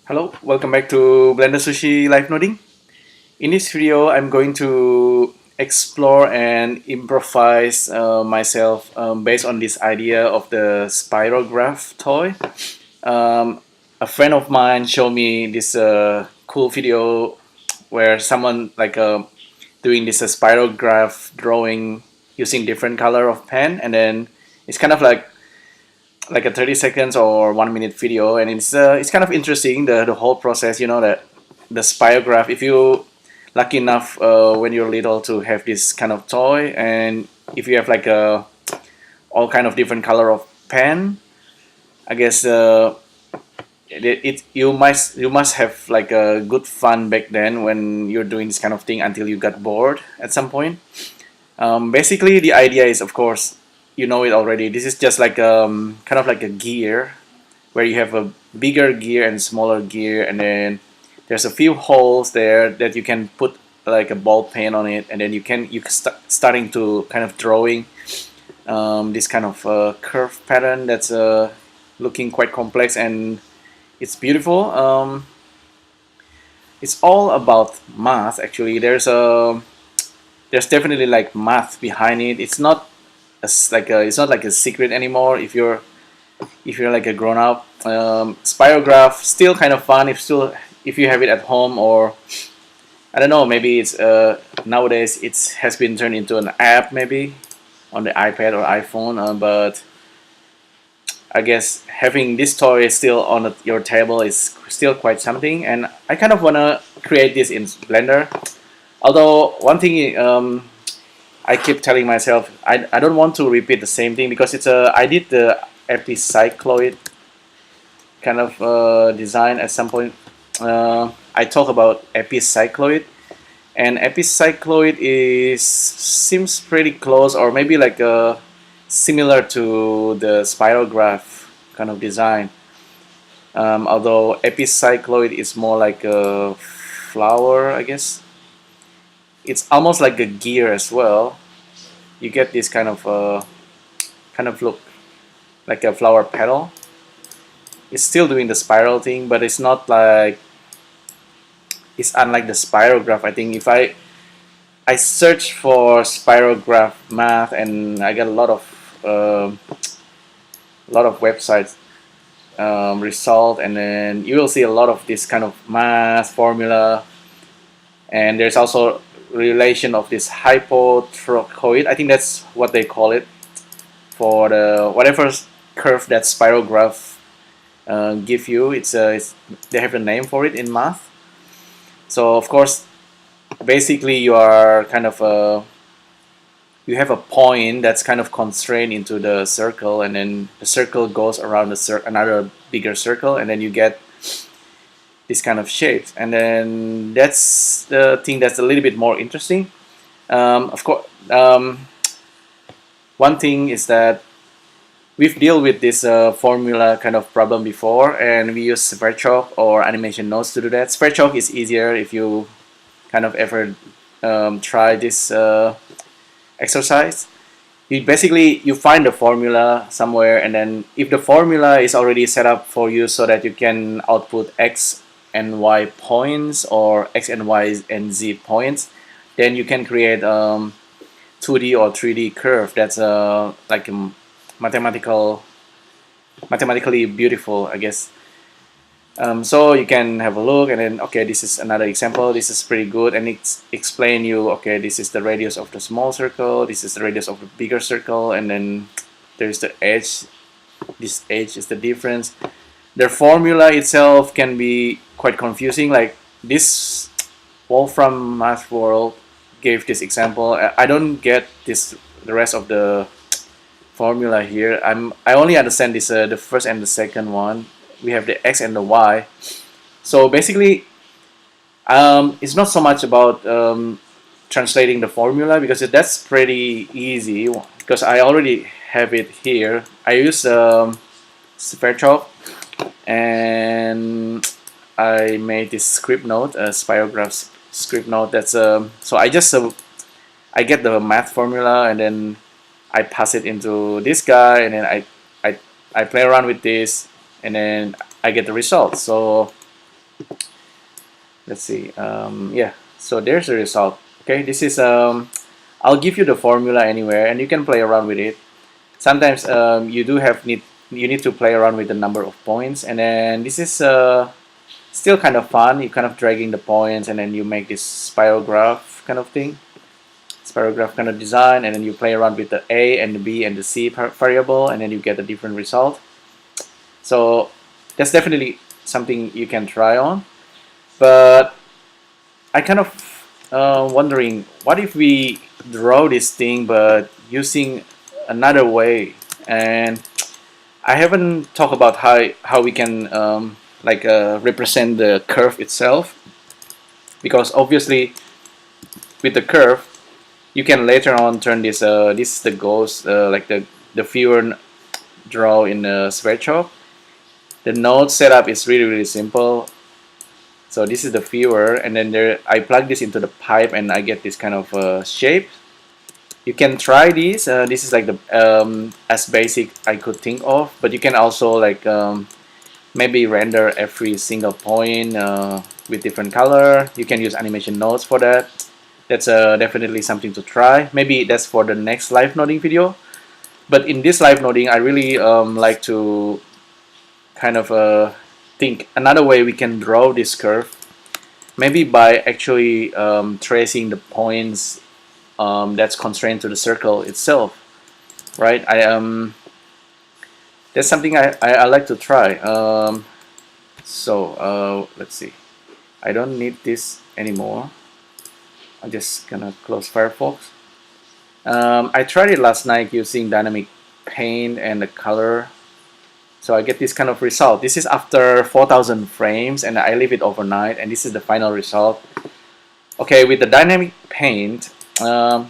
Hello, welcome back to BLENDERSUSHI live noding. In this video, I'm going to explore and improvise myself based on this idea of the spirograph toy. A friend of mine showed me this cool video where someone doing this spirograph drawing using different color of pen, and then it's kind of like a 30 seconds or 1 minute video, and it's kind of interesting, the whole process, that the spirograph, if you lucky enough when you're little to have this kind of toy, and if you have all kind of different color of pen, I guess you must have like a good fun back then when you're doing this kind of thing until you got bored at some point. Basically the idea is, of course, you know it already. This is just like kind of like a gear where you have a bigger gear and smaller gear, and then there's a few holes there that you can put like a ball pen on it, and then you can starting to kind of drawing this kind of curve pattern that's looking quite complex, and it's beautiful. It's all about math actually. There's definitely like math behind it. It's not it's not like a secret anymore if you're like a grown-up. Spirograph still kind of fun if you have it at home, or I don't know, maybe it's nowadays it has been turned into an app maybe on the iPad or iPhone, but I guess having this toy still on your table is still quite something, and I kind of want to create this in Blender. Although one thing I keep telling myself I don't want to repeat the same thing, because I did the epicycloid kind of design at some point. I talk about epicycloid, and epicycloid seems pretty close, or maybe like similar to the spirograph kind of design. Although epicycloid is more like a flower, I guess. It's almost like a gear as well. You get this kind of look like a flower petal. It's still doing the spiral thing, but it's not like, it's unlike the spirograph. I think if I search for spirograph math, and I get a lot of websites result, and then you will see a lot of this kind of math formula, and there's also relation of this hypotrochoid. I think that's what they call it for the whatever curve that spirograph give you. They have a name for it in math. So of course, basically you are kind of you have a point that's kind of constrained into the circle, and then the circle goes around another bigger circle, and then you get this kind of shapes, and then that's the thing that's a little bit more interesting. Of course, one thing is that we've dealt with this formula kind of problem before, and we use Sverchok or animation nodes to do that. Sverchok is easier if you kind of ever try this exercise. You find the formula somewhere, and then if the formula is already set up for you so that you can output X and Y points, or X and Y and Z points, then you can create 2D or 3D curve that's like mathematically beautiful, I guess. So you can have a look, and then okay, this is another example. This is pretty good, and it's explain you, okay, this is the radius of the small circle, this is the radius of the bigger circle, and then there's the edge. This edge is the difference. The formula itself can be quite confusing. Like this Wolfram Math World gave this example. I don't get the rest of the formula here. I only understand this the first and the second one. We have the X and the Y. So basically, it's not so much about translating the formula, because that's pretty easy, because I already have it here. I use Sverchok, and I made this script node, a spirograph script node. That's so I get the math formula, and then I pass it into this guy, and then I play around with this, and then I get the results. So let's see. Yeah, so there's the result. Okay, this is I'll give you the formula anywhere, and you can play around with it. Sometimes you need to play around with the number of points, and then this is still kind of fun. You kind of dragging the points, and then you make this spirograph kind of thing, spirograph kind of design, and then you play around with the A and the B and the C variable, and then you get a different result. So that's definitely something you can try on. But I kind of wondering, what if we draw this thing but using another way? And I haven't talked about how we can represent the curve itself, because obviously with the curve you can later on turn this this is the ghost, like the viewer draw in the Sverchok. The node setup is really simple. So this is the viewer, and then I plug this into the pipe and I get this kind of shape. You can try this. This is like the as basic I could think of, but you can also like maybe render every single point with different color. You can use animation nodes for that. That's definitely something to try. Maybe that's for the next live noding video. But in this live noding, I really like to kind of think another way we can draw this curve. Maybe by actually tracing the points that's constrained to the circle itself, right? That's something I like to try. So let's see. I don't need this anymore. I'm just gonna close Firefox. I tried it last night using dynamic paint and the color. So I get this kind of result. This is after 4,000 frames, and I leave it overnight, and this is the final result. Okay, with the dynamic paint, dynamic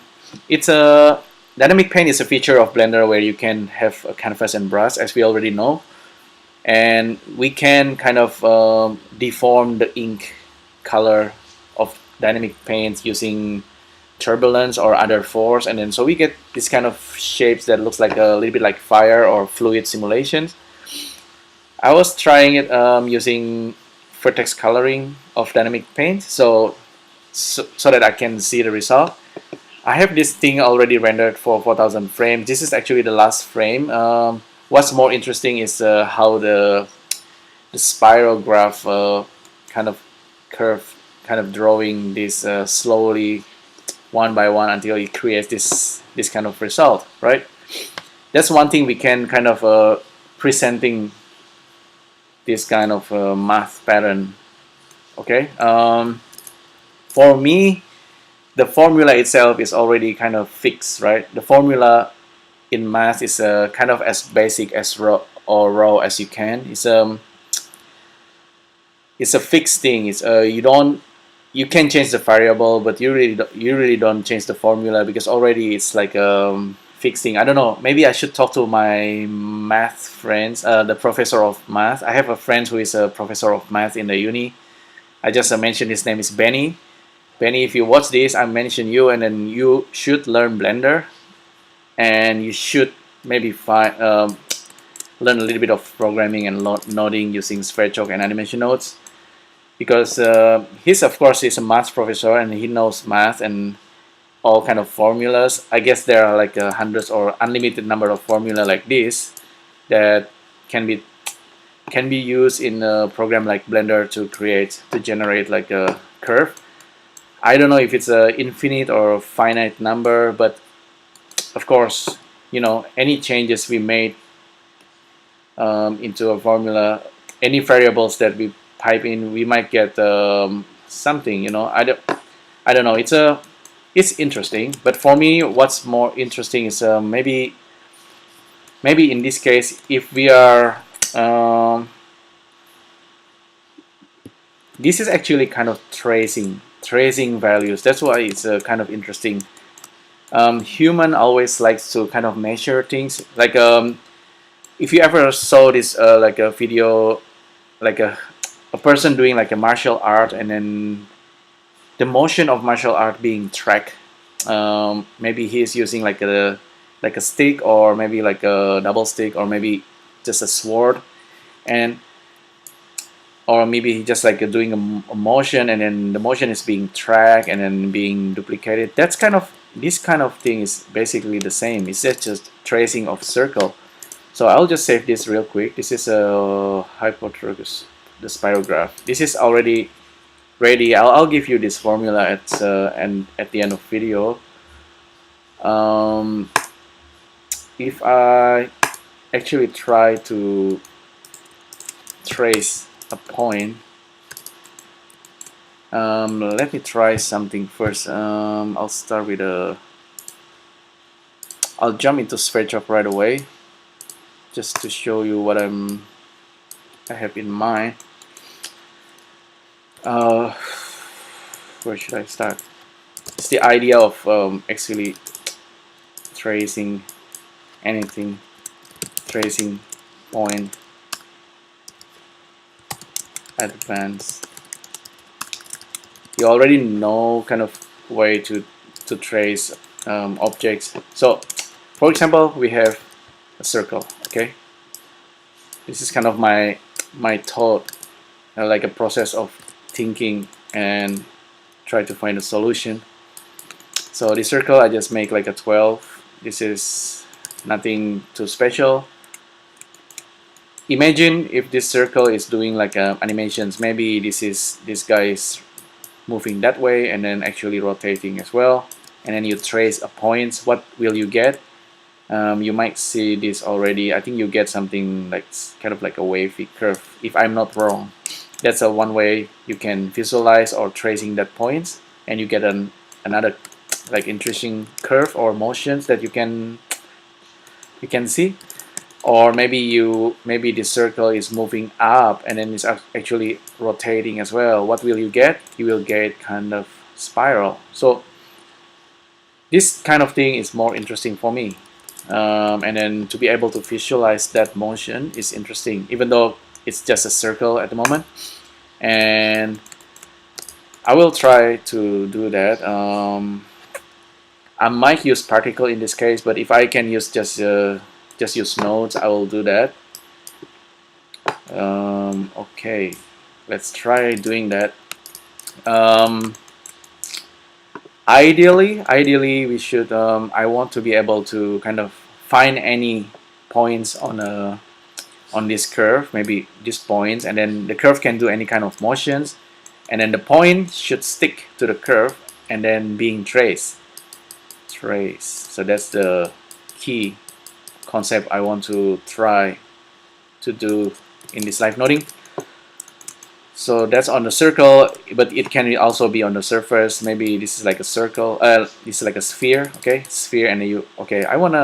paint is a feature of Blender where you can have a canvas and brush, as we already know, and we can kind of deform the ink color of dynamic paint using turbulence or other force, and then so we get this kind of shapes that looks like a little bit like fire or fluid simulations. I was trying it using vertex coloring of dynamic paint, so that I can see the result. I have this thing already rendered for 4,000 frames. This is actually the last frame. What's more interesting is how the spirograph kind of curve, kind of drawing this slowly one by one until it creates this kind of result, right? That's one thing we can kind of presenting this kind of math pattern. Okay, for me, the formula itself is already kind of fixed, right? The formula in math is kind of as basic as raw as you can. It's a fixed thing. It's you can change the variable, but you really don't change the formula, because already it's like fixed thing. I don't know, maybe I should talk to my math friends, the professor of math. I have a friend who is a professor of math in the uni. I just mentioned his name is Benny. Benny, if you watch this, I mention you, and then you should learn Blender, and you should maybe learn a little bit of programming and noding using Sverchok and animation nodes, because he's a math professor and he knows math and all kind of formulas. I guess there are like hundreds or unlimited number of formula like this that can be used in a program like Blender to generate like a curve. I don't know if it's a infinite or a finite number, but of course, you know, any changes we made into a formula, any variables that we pipe in, we might get something. You know, I don't know. It's interesting, but for me, what's more interesting is maybe in this case, if we are this is actually kind of tracing values. That's why it's kind of interesting. Human always likes to kind of measure things. Like if you ever saw this like a video, like a person doing like a martial art, and then the motion of martial art being tracked. Maybe he is using like a stick, or maybe like a double stick, or maybe just a sword, and or maybe just like doing a motion, and then the motion is being tracked and then being duplicated. That's kind of, this kind of thing is basically the same. It's just tracing of circle. So I'll just save this real quick. This is a hypotragus, the spirograph. This is already ready. I'll give you this formula at the end of video. If I actually try to trace a point, let me try something first. I'll start with I'll jump into Sverchok right away, just to show you what I have in mind. Where should I start? It's the idea of actually tracing anything, tracing point, advance. You already know kind of way to trace objects. So for example, we have a circle. Okay, this is kind of my thought, like a process of thinking and try to find a solution. So the circle, I just make like a 12. This is nothing too special. Imagine if this circle is doing like animations. Maybe this guy is moving that way and then actually rotating as well, and then you trace a point. What will you get? You might see this already. I think you get something like kind of like a wavy curve, if I'm not wrong. That's one way you can visualize or tracing that points, and you get another like interesting curve or motions that you can see. Or maybe the circle is moving up and then it's actually rotating as well. What will you get? You will get kind of spiral. So this kind of thing is more interesting for me. And then to be able to visualize that motion is interesting, even though it's just a circle at the moment. And I will try to do that. I might use particle in this case, but if I can use just use nodes, I will do that. Okay, let's try doing that. Ideally we should I want to be able to kind of find any points on this curve, maybe these points, and then the curve can do any kind of motions, and then the point should stick to the curve and then being traced. So that's the key concept I want to try to do in this live noding. So that's on the circle, but it can also be on the surface. Maybe this is like a circle, this is like a sphere. Okay, sphere, and then I want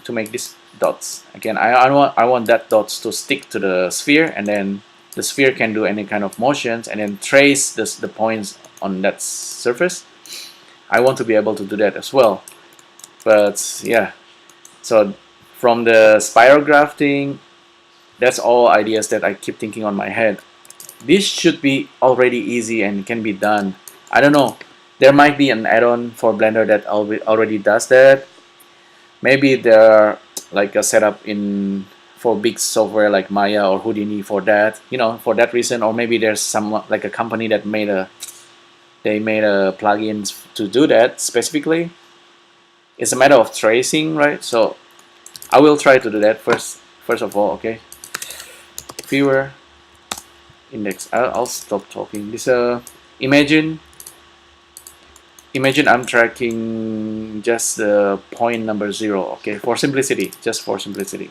to make these dots again. I want that dots to stick to the sphere, and then the sphere can do any kind of motions and then trace the points on that surface. I want to be able to do that as well. But yeah, so from the spiral grafting, that's all ideas that I keep thinking on my head. This should be already easy and can be done. I don't know, there might be an add-on for Blender that already does that. Maybe there are like a setup for big software like Maya or Houdini for that, for that reason. Or maybe there's some like a company that made a plugin to do that specifically. It's a matter of tracing, right? So I will try to do that first of all. Okay, viewer index. I'll stop talking. This imagine I'm tracking just the point number 0. Okay, for simplicity, just for simplicity.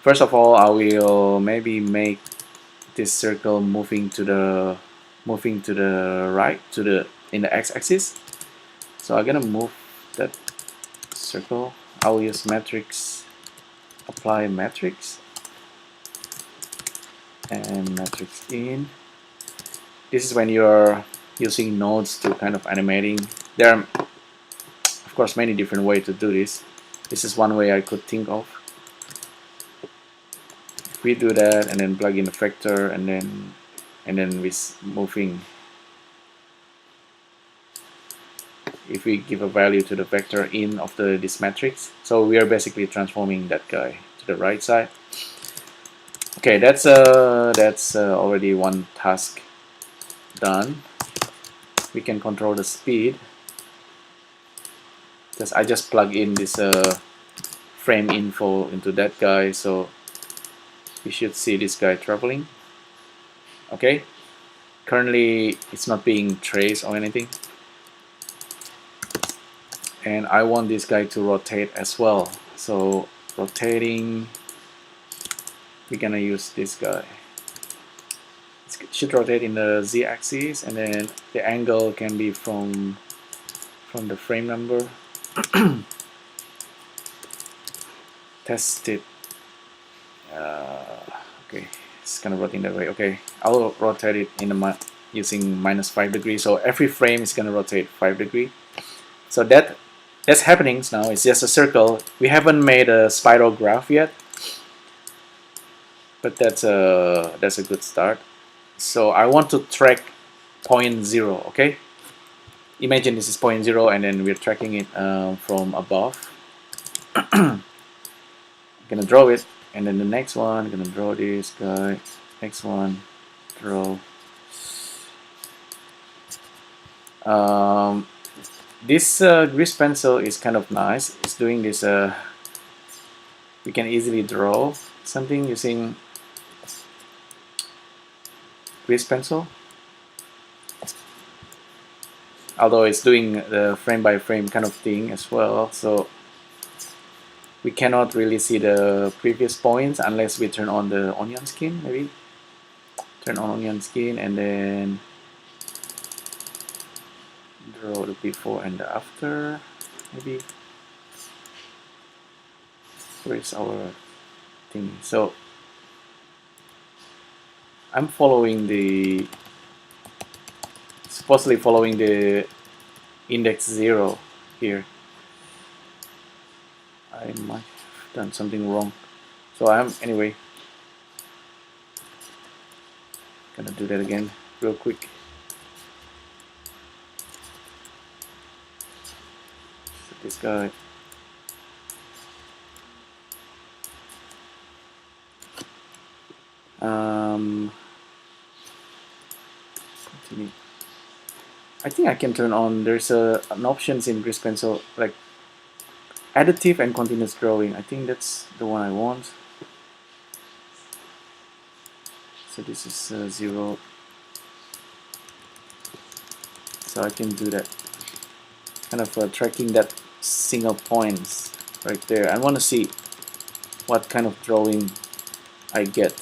First of all, I will maybe make this circle moving to the right, in the x-axis. So I'm gonna move that circle. I'll use matrix, apply matrix, and matrix in. This is when you're using nodes to kind of animating. There are of course many different ways to do this. This is one way I could think of. If we do that and then plug in a vector and then with moving, if we give a value to the vector in of this matrix, so we are basically transforming that guy to the right side. Okay, that's already one task done. We can control the speed. I just plug in this frame info into that guy, so you should see this guy traveling. Okay, currently it's not being traced or anything, and I want this guy to rotate as well. So rotating, we're gonna use this guy. It should rotate in the z-axis, and then the angle can be from the frame number. Test it. Okay, it's gonna rotate that way. Okay, I'll rotate it in using -5 degrees. So every frame is gonna rotate 5 degrees. So that's happening now. It's just a circle. We haven't made a spirograph yet, but that's a good start. So I want to track point 0. Okay, imagine this is point 0, and then we're tracking it from above. I'm gonna draw it, and then the next one, I'm gonna draw this guy. Next one, draw. This grease pencil is kind of nice. It's doing this. We can easily draw something using grease pencil. Although it's doing the frame by frame kind of thing as well, so we cannot really see the previous points unless we turn on the onion skin. Maybe turn on onion skin and then draw the before and the after. Maybe where's our thing? So I'm supposedly following the index 0 here. I might have done something wrong, so I'm anyway gonna do that again real quick. So this guy, continue. I think I can turn on, there's an options in grease pencil like additive and continuous drawing. I think that's the one I want. So this is 0. So I can do that, kind of tracking that single points right there. I want to see what kind of drawing I get.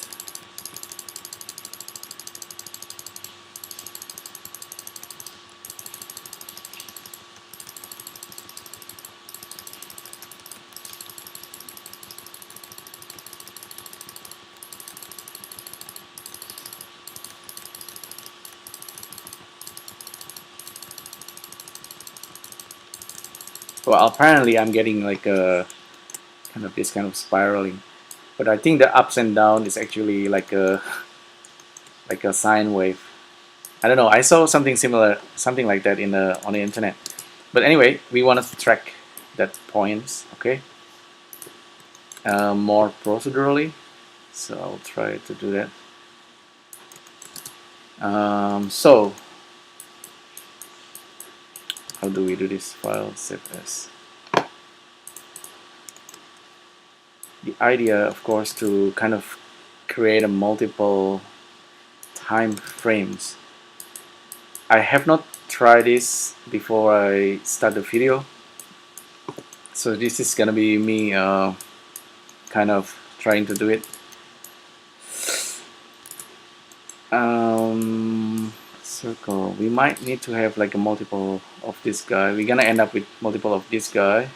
Well, apparently I'm getting like a kind of this kind of spiraling, but I think the ups and down is actually like a sine wave. I don't know. I saw something similar, something like that on the internet. But anyway, we want to track that points. Okay. More procedurally, so I'll try to do that. So how do we do this? File, save as. The idea, of course, to kind of create a multiple time frames. I have not tried this before I start the video, so this is gonna be me kind of trying to do it. Circle. We might need to have like a multiple of this guy. We're gonna end up with multiple of this guy.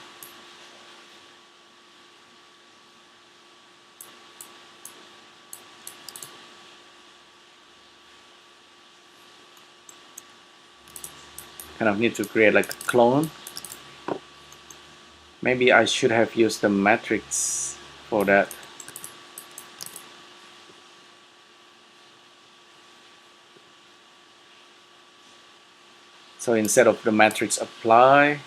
Kind of need to create like a clone. Maybe I should have used the matrix for that. So instead of the matrix apply,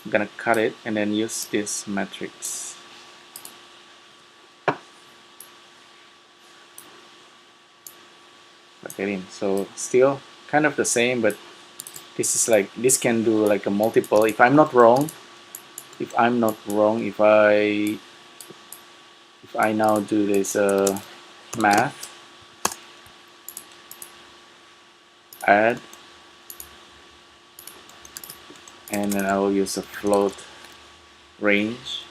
I'm gonna cut it and then use this matrix. plug that in. So still kind of the same, but this is like, this can do like a multiple. If I'm not wrong, if I now do this math, add, and then I will use a float range.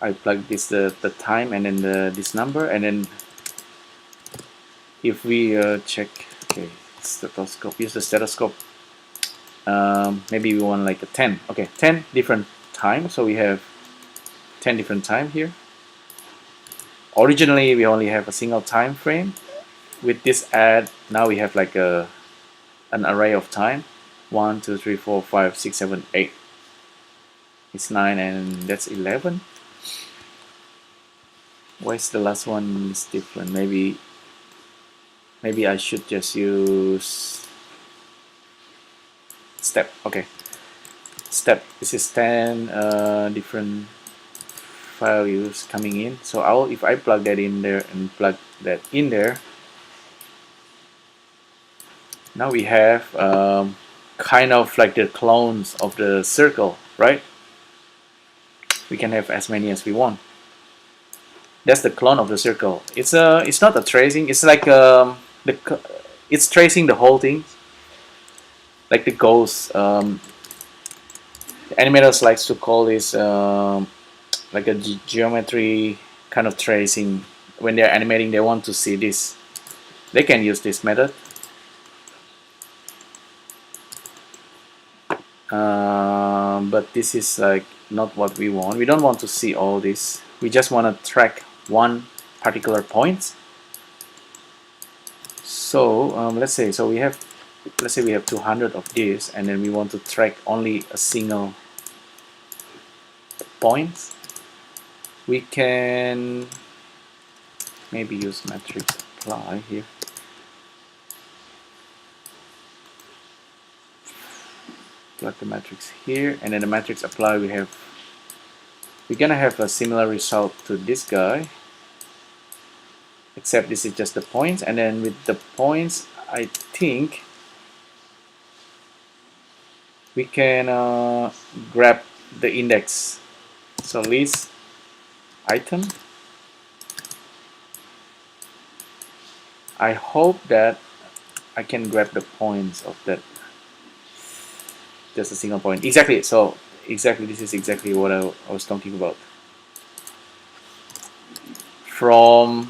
I plug this the time and then this number, and then if we check, okay, stethoscope, use the stethoscope. Maybe we want like a 10. Okay, 10 different times. So we have 10 different time here. Originally we only have a single time frame. With this add, now we have like an array of time. 1, 2, 3, 4, 5, 6, 7, 8. It's 9 and that's 11. Why is the last one is different? Maybe I should just use step. Okay, step. This is 10 different values coming in. So if I plug that in there and plug that in there, now we have kind of like the clones of the circle, right? We can have as many as we want. That's the clone of the circle. It's not a tracing. It's like it's tracing the whole thing, like the ghost. The animators likes to call this like a geometry kind of tracing. When they're animating, they want to see this. They can use this method. But this is like not what we want. We don't want to see all this. We just want to track one particular point. So let's say we have 200 of this, and then we want to track only a single point. We can maybe use matrix apply here. Plug the matrix here, and then the matrix apply, we're gonna have a similar result to this guy, except this is just the points. And then with the points, I think we can grab the index. So list item. I hope that I can grab the points of that, just a single point. Exactly. So exactly, this is exactly what I was talking about. From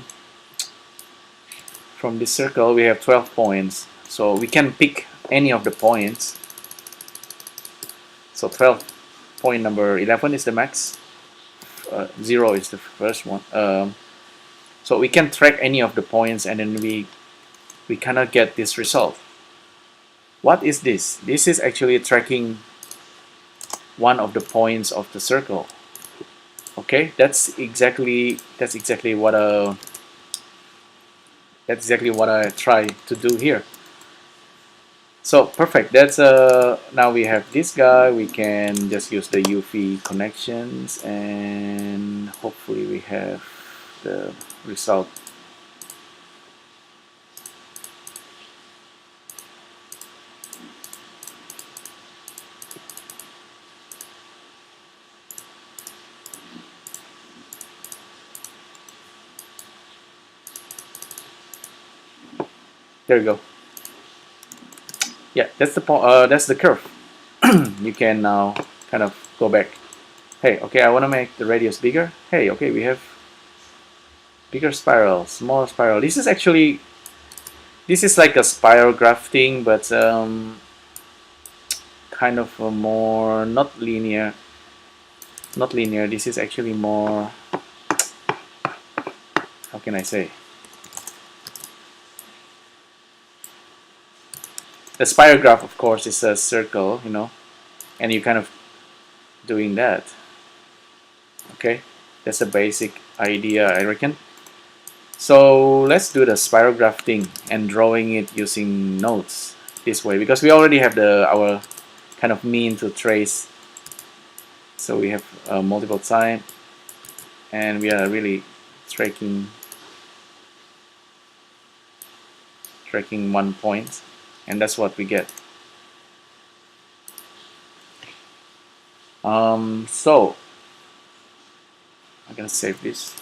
this circle, we have 12 points. So we can pick any of the points. So 12 point number 11 is the max. 0 is the first one. So we can track any of the points, and then we cannot get this result. What is this? This is actually tracking one of the points of the circle. Okay, that's exactly what I try to do here. So perfect. That's now we have this guy. We can just use the UV connections, and hopefully we have the result. There you go. Yeah, that's the curve. You can now kind of go back. Hey, okay, I want to make the radius bigger. Hey, okay, we have bigger spiral, smaller spiral. This is like a spiral grafting, but kind of a more not linear. This is actually more, how can I say? The spirograph, of course, is a circle, you know, and you kind of doing that. Okay, that's a basic idea, I reckon. So let's do the spiral grafting and drawing it using nodes this way, because we already have our kind of mean to trace. So we have multiple time, and we are really tracking 1 point, and that's what we get. So I'm gonna save this.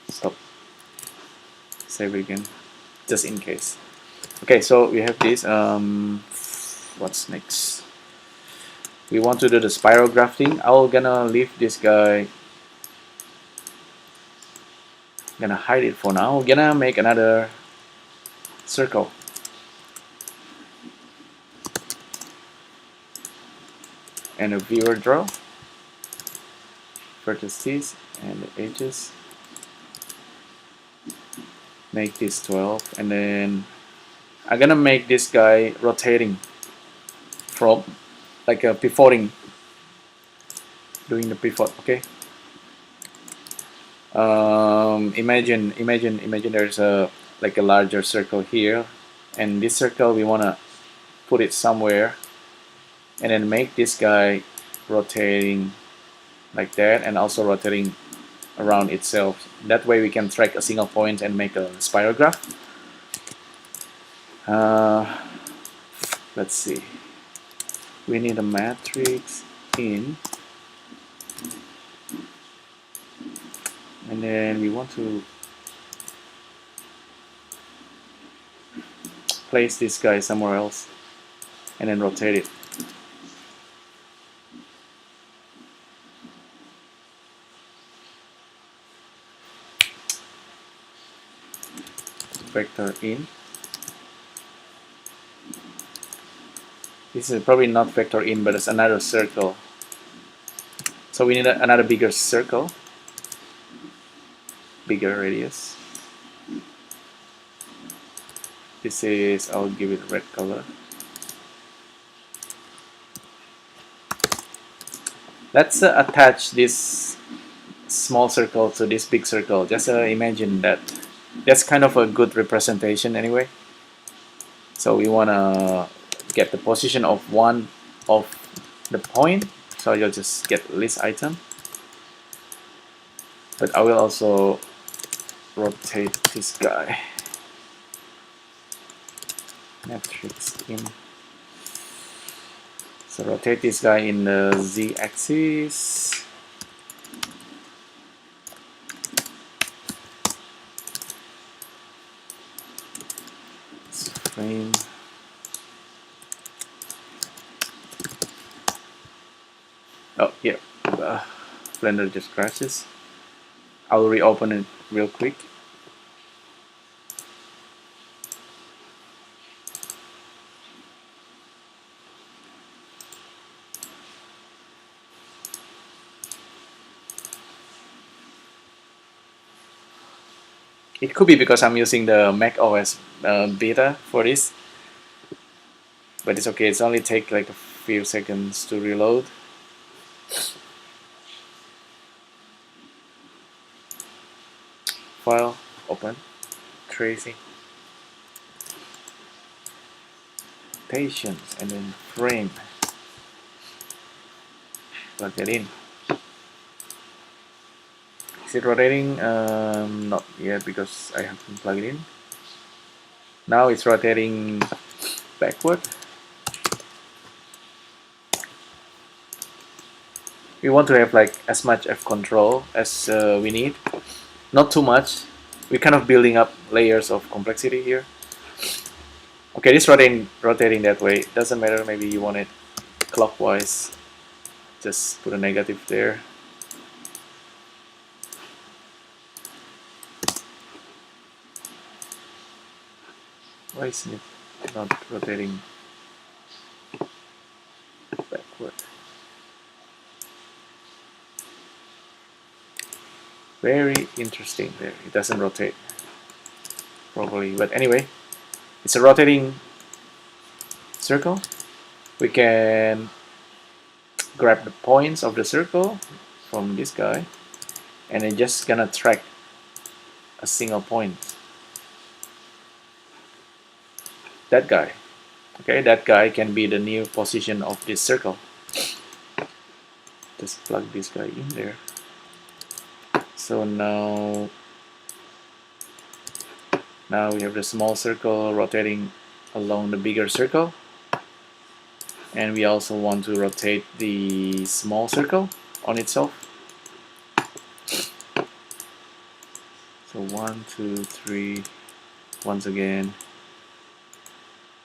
Stop. Save it again, just in case. Okay, so we have this. What's next? We want to do the spiral grafting. I'm gonna leave this guy. Gonna hide it for now. We're gonna make another circle. And a viewer draw. Vertices and the edges. Make this 12, and then I'm gonna make this guy rotating from like a pivoting, doing the pivot. Okay. Imagine there's a like a larger circle here, and this circle we wanna put it somewhere, and then make this guy rotating like that, and also rotating around itself. That way we can track a single point and make a spirograph. Let's see. We need a matrix in, and then we want to place this guy somewhere else and then rotate it. Vector in. This is probably not vector in, but it's another circle. So we need another bigger circle, bigger radius. This is, I'll give it red color. Let's attach this small circle to this big circle. Just imagine that. That's kind of a good representation anyway. So we want to get the position of one of the point. So you'll just get list item. But I will also rotate this guy. Matrix in. So rotate this guy in the z-axis. Frame. Oh, here. Blender just crashes. I'll reopen it real quick. It could be because I'm using the Mac OS beta for this, but it's okay. It's only take like a few seconds to reload. File, open, tracing, patience, and then frame. Plug that in. Is it rotating? Not yet because I haven't plugged it in. Now it's rotating backward. We want to have like as much F control as we need. Not too much. We're kind of building up layers of complexity here. Okay, this rotating that way. Doesn't matter, maybe you want it clockwise. Just put a negative there. Why isn't it not rotating backward? Very interesting there. It doesn't rotate properly. But anyway, it's a rotating circle. We can grab the points of the circle from this guy, and it's just gonna track a single point. That guy. Okay, that guy can be the new position of this circle. Just plug this guy in there. So now we have the small circle rotating along the bigger circle, and we also want to rotate the small circle on itself. So 1, 2, 3. Once again,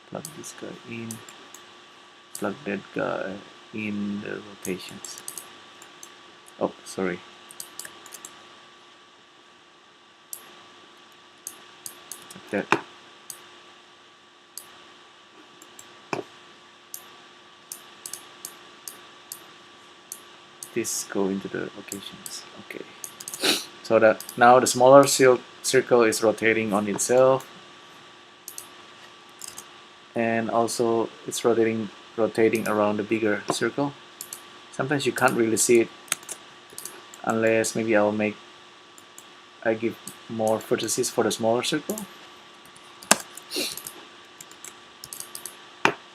plug this guy in, plug that guy in the rotations. Oh, sorry. Like that. This go into the locations. Okay. So that now the smaller circle is rotating on itself, and also it's rotating around the bigger circle. Sometimes you can't really see it unless maybe I give more vertices for the smaller circle.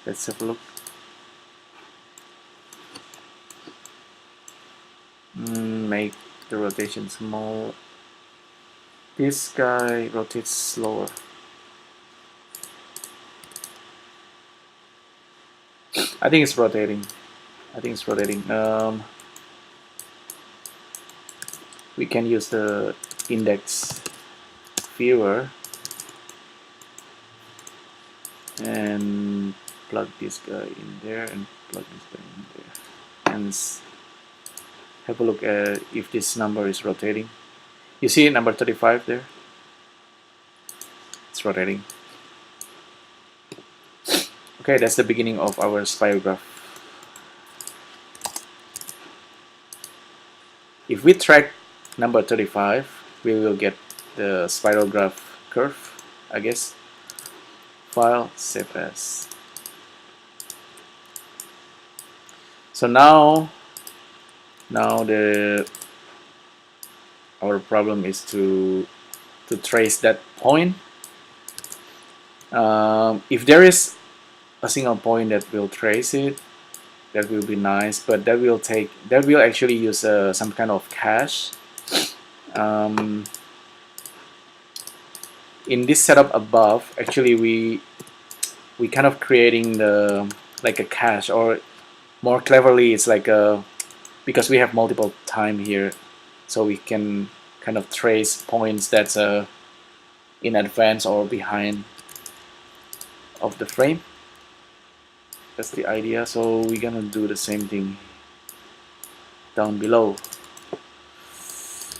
Let's have a look. Make the rotation small. This guy rotates slower. I think it's rotating. We can use the index viewer and plug this guy in there and plug this guy in there, and have a look at if this number is rotating. You see number 35 there? It's rotating. Okay, that's the beginning of our spirograph. If we track number 35, we will get the spirograph curve, I guess. File, save as. So now our problem is to trace that point. If there is a single point that will trace it, that will be nice, but that will actually use some kind of cache. In this setup above, actually we kind of creating like a cache, or more cleverly, it's like because we have multiple time here, so we can kind of trace points that's in advance or behind of the frame. That's the idea. So we're gonna do the same thing down below.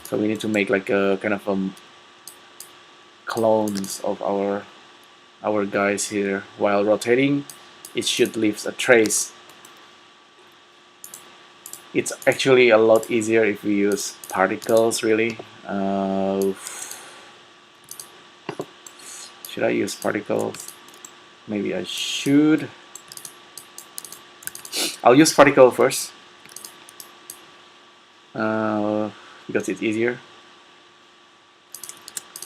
So we need to make like a kind of clones of our guys here. While rotating, it should leave a trace. It's actually a lot easier if we use particles, really. Should I use particles? Maybe I should. I'll use particle first because it's easier.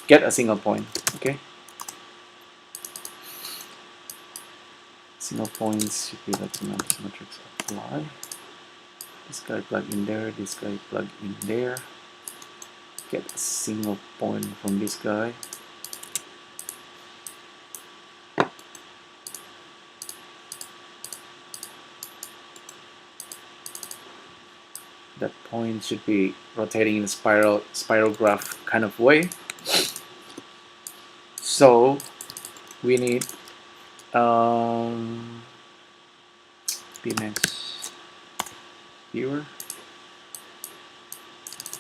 Get a single point, okay? Single points should be like symmetrics apply. This guy plug in there, this guy plug in there. Get a single point from this guy. That point should be rotating in a spirograph kind of way. So we need Bmax viewer.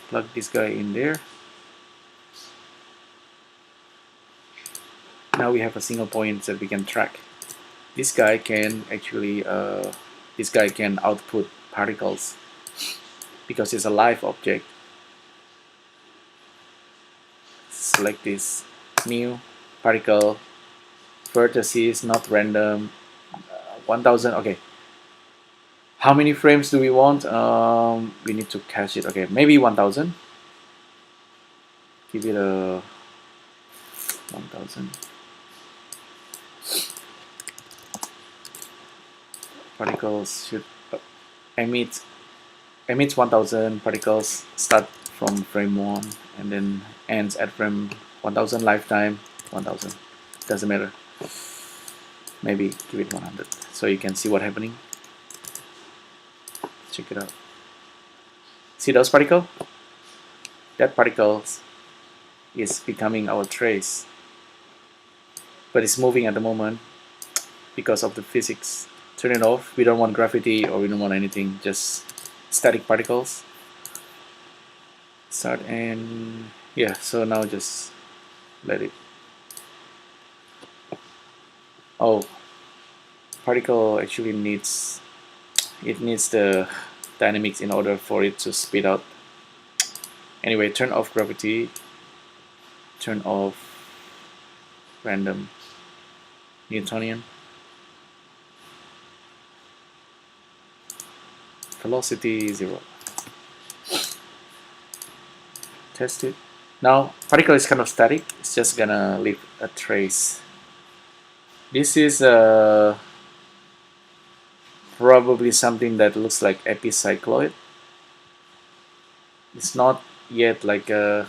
Plug this guy in there. Now we have a single point that we can track. This guy can actually output particles because it's a live object. Select this new particle, vertices, not random, 1000. Okay, how many frames do we want? We need to cache it. Okay, maybe 1000. Give it a 1000. particles should emit 1000 particles, start from frame 1 and then ends at frame 1000, lifetime 1000, doesn't matter, maybe give it 100 so you can see what's happening. Check it out. See those particles? That particles is becoming our trace, but it's moving at the moment because of the physics. Turn it off. We don't want gravity or we don't want anything, just static particles. Start and yeah, so now just let it. Oh, particle actually needs the dynamics in order for it to speed out. Anyway, turn off gravity, turn off random Newtonian, velocity 0. Test it. Now particle is kind of static, it's just gonna leave a trace. This is probably something that looks like epicycloid. It's not yet like a,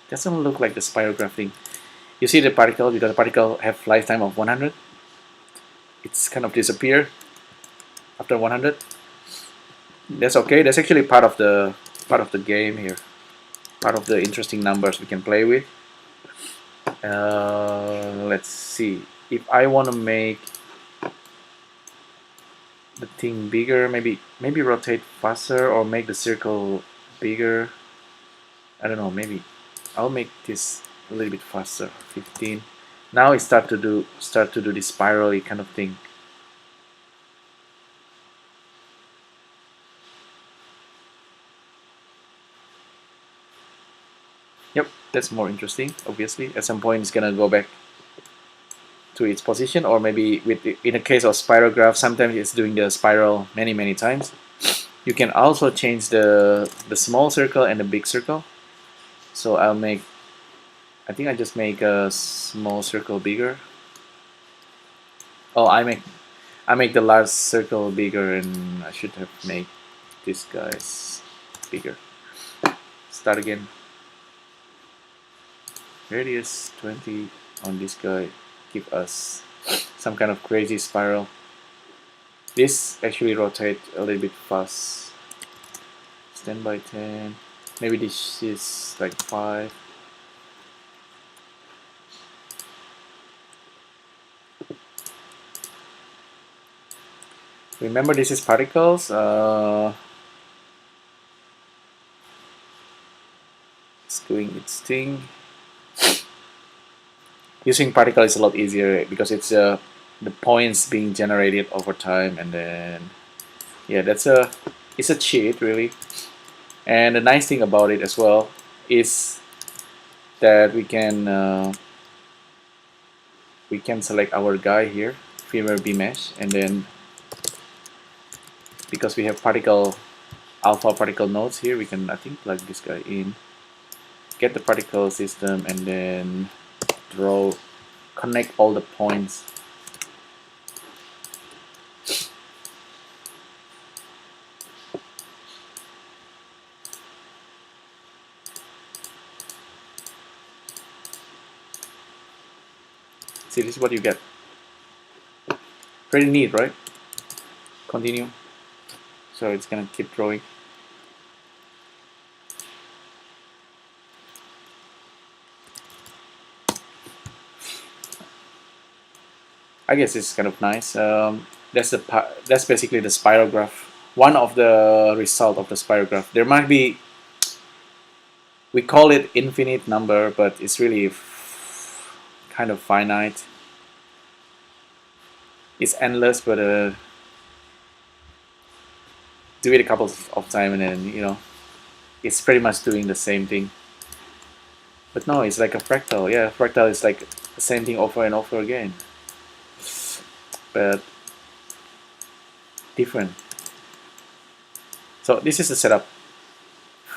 doesn't look like the spirograph. You see the particle, because the particle have lifetime of 100. It's kind of disappear after 100. That's okay. That's actually part of the game here. Part of the interesting numbers we can play with. Let's see. If I want to make the thing bigger, maybe rotate faster or make the circle bigger. I don't know. Maybe I'll make this a little bit faster. 15. Now it start to do this spirally kind of thing. Yep, that's more interesting. Obviously, at some point it's gonna go back to its position, or maybe in the case of spirograph, sometimes it's doing the spiral many times. You can also change the small circle and the big circle. So I think I just make a small circle bigger. Oh, I make the large circle bigger, and I should have made these guys bigger. Start again. Radius 20 on this guy give us some kind of crazy spiral. This actually rotate a little bit fast. 10 by 10. Maybe this is like 5. Remember, this is particles. It's doing its thing. Using particle is a lot easier because it's the points being generated over time, and then yeah, it's a cheat really. And the nice thing about it as well is that we can select our guy here, firmware B mesh, and then because we have alpha particle nodes here, we can, I think, plug this guy in, get the particle system, and then connect all the points. See, this is what you get. Pretty neat, right? Continue. So it's gonna keep drawing. I guess it's kind of nice. That's basically the spirograph. One of the result of the spirograph. There might be, we call it infinite number, but it's really kind of finite. It's endless, but do it a couple of times and then, you know, it's pretty much doing the same thing. But no, it's like a fractal. Yeah, fractal is like the same thing over and over again, but different. So this is the setup.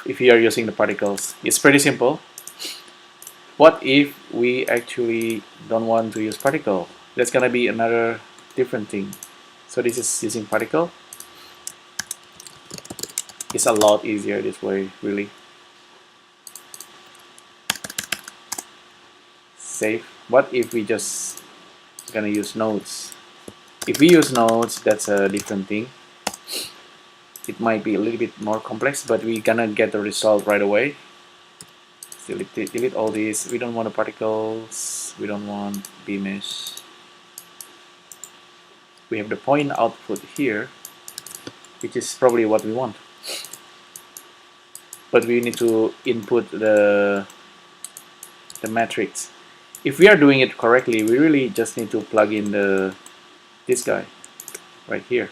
If you are using the particles, it's pretty simple. What if we actually don't want to use particle? That's gonna be another different thing. So this is using particle. It's a lot easier this way, really. Save. What if we just gonna use nodes? If we use nodes, that's a different thing. It might be a little bit more complex, but we're gonna get the result right away. Delete all these. We don't want the particles. We don't want B-mesh. We have the point output here, which is probably what we want. But we need to input the matrix. If we are doing it correctly, we really just need to plug in this guy right here.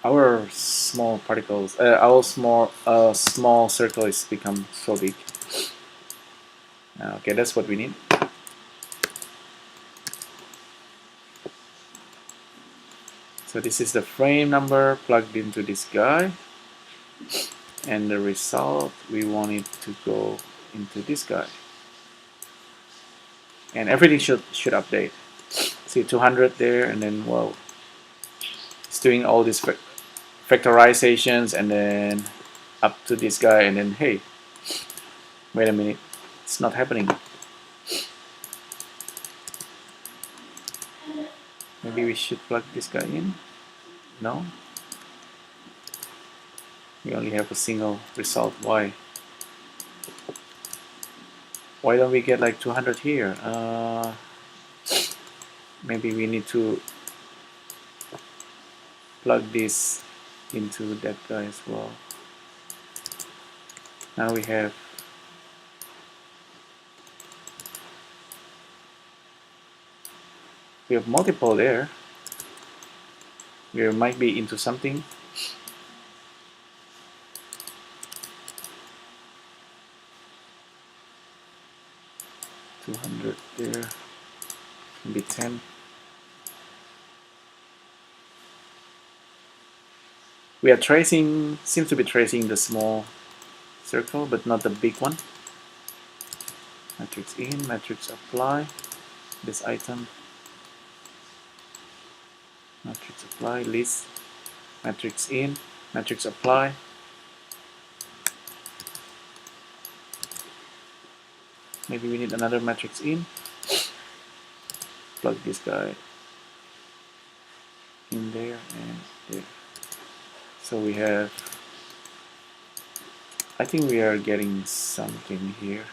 Our small particles, our small circle is become so big. Okay, that's what we need. So this is the frame number plugged into this guy, and the result we want it to go into this guy, and everything should update. See 200 there, and then whoa, it's doing all these factorizations, and then up to this guy, and then hey, wait a minute, it's not happening. Maybe we should plug this guy in. No, we only have a single result. Why don't we get like 200 here? Maybe we need to plug this into that guy as well. Now we have multiple there. We might be into something. $200 there, maybe 10. We are tracing, seems to be tracing the small circle, but not the big one. Matrix in, matrix apply, this item. Matrix apply, list, matrix in, matrix apply. Maybe we need another matrix in. Plug this guy in there and there. So we have, I think we are getting something here.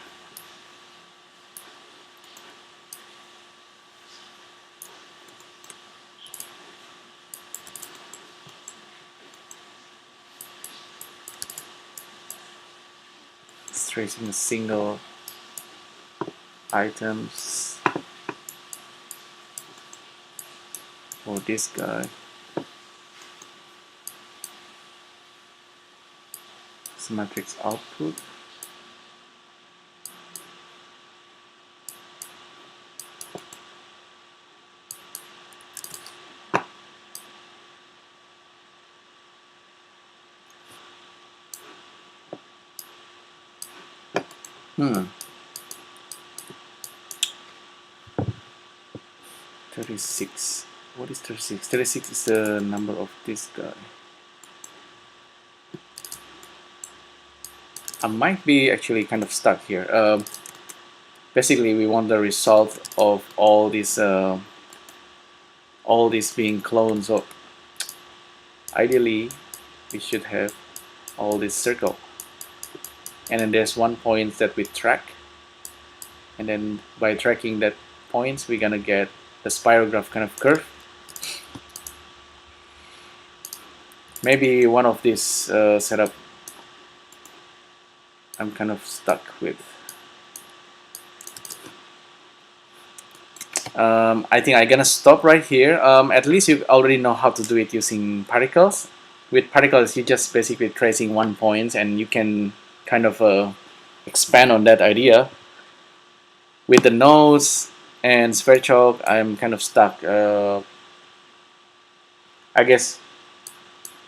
It's tracing a single items for this guy. It's matrix output. Hmm. 36. What is 36? 36 is the number of this guy. I might be actually kind of stuck here. Basically, we want the result of all this being cloned. So ideally, we should have all this circle, and then there's one point that we track, and then by tracking that points, we're gonna get the spirograph kind of curve. Maybe one of these setup I'm kind of stuck with. I think I'm gonna stop right here. At least you already know how to do it using particles. With particles, you just basically tracing one point, and you can kind of expand on that idea. With the nodes and Sverchok, I'm kind of stuck. I guess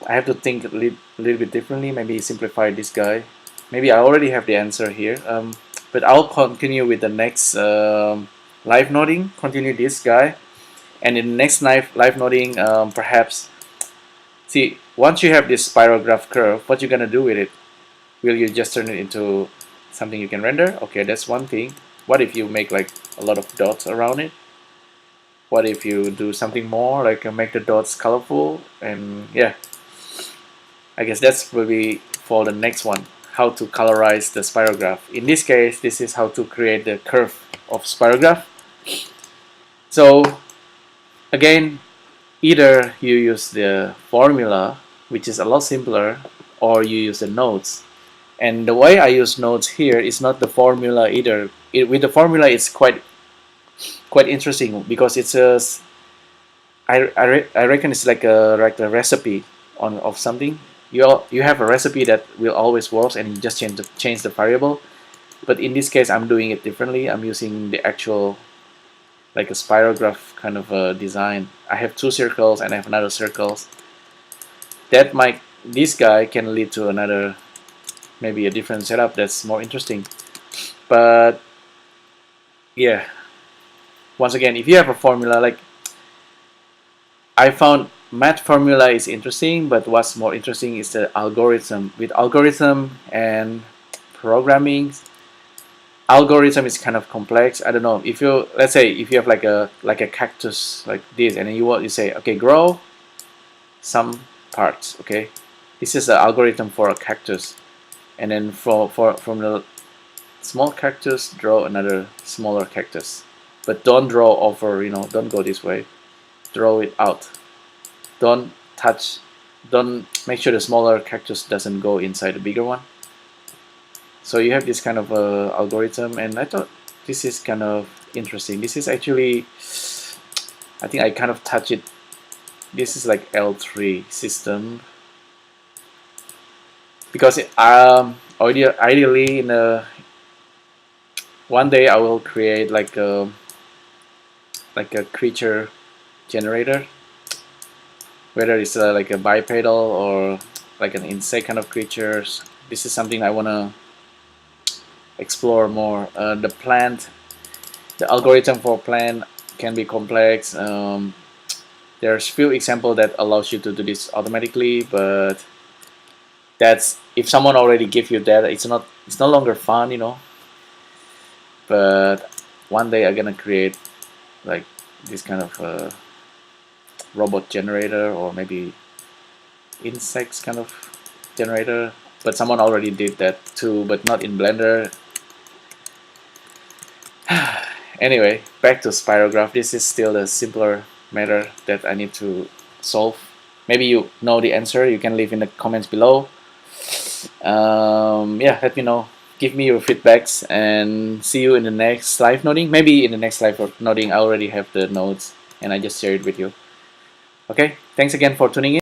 I have to think a little bit differently, maybe simplify this guy. Maybe I already have the answer here, but I'll continue with the next live noding, continue this guy, and in the next live noding, perhaps, see, once you have this spirograph curve, what you're gonna do with it? Will you just turn it into something you can render? Okay, that's one thing. What if you make like a lot of dots around it? What if you do something more, like make the dots colorful? And yeah, I guess that's will be for the next one, how to colorize the spirograph. In this case, this is how to create the curve of spirograph. So again, either you use the formula, which is a lot simpler, or you use the nodes. And the way I use nodes here is not the formula either. With the formula, it's quite interesting because it's a, I reckon it's like a recipe of something. You have a recipe that will always work, and you just change the variable. But in this case, I'm doing it differently. I'm using the actual, like a spirograph kind of a design. I have two circles and I have another circles. This guy can lead to another, maybe a different setup that's more interesting. But yeah, once again, if you have a formula, like I found math formula is interesting, but what's more interesting is the algorithm. With algorithm and programming, algorithm is kind of complex. I don't know, if you, let's say if you have like a cactus like this, and then you say, okay, grow some parts. Okay, this is the algorithm for a cactus, and then from the small cactus, draw another smaller cactus, but don't draw over, don't go this way, draw it out, don't make sure the smaller cactus doesn't go inside the bigger one. So you have this kind of algorithm, and I thought this is kind of interesting. This is actually, I think I kind of touch it. This is like L3 system, because ideally in one day I will create like a creature generator, whether it's like a bipedal or like an insect kind of creatures. This is something I want to explore more. The algorithm for plant can be complex. There's few examples that allows you to do this automatically, but that's if someone already give you that, it's no longer fun, But one day I'm gonna create like this kind of robot generator, or maybe insects kind of generator, but someone already did that too, but not in Blender. Anyway, back to spirograph. This is still a simpler matter that I need to solve. Maybe you know the answer, you can leave in the comments below. Yeah, let me know, give me your feedbacks, and see you in the next live noding. Maybe in the next live noding I already have the nodes and I just share it with you. Okay, thanks again for tuning in.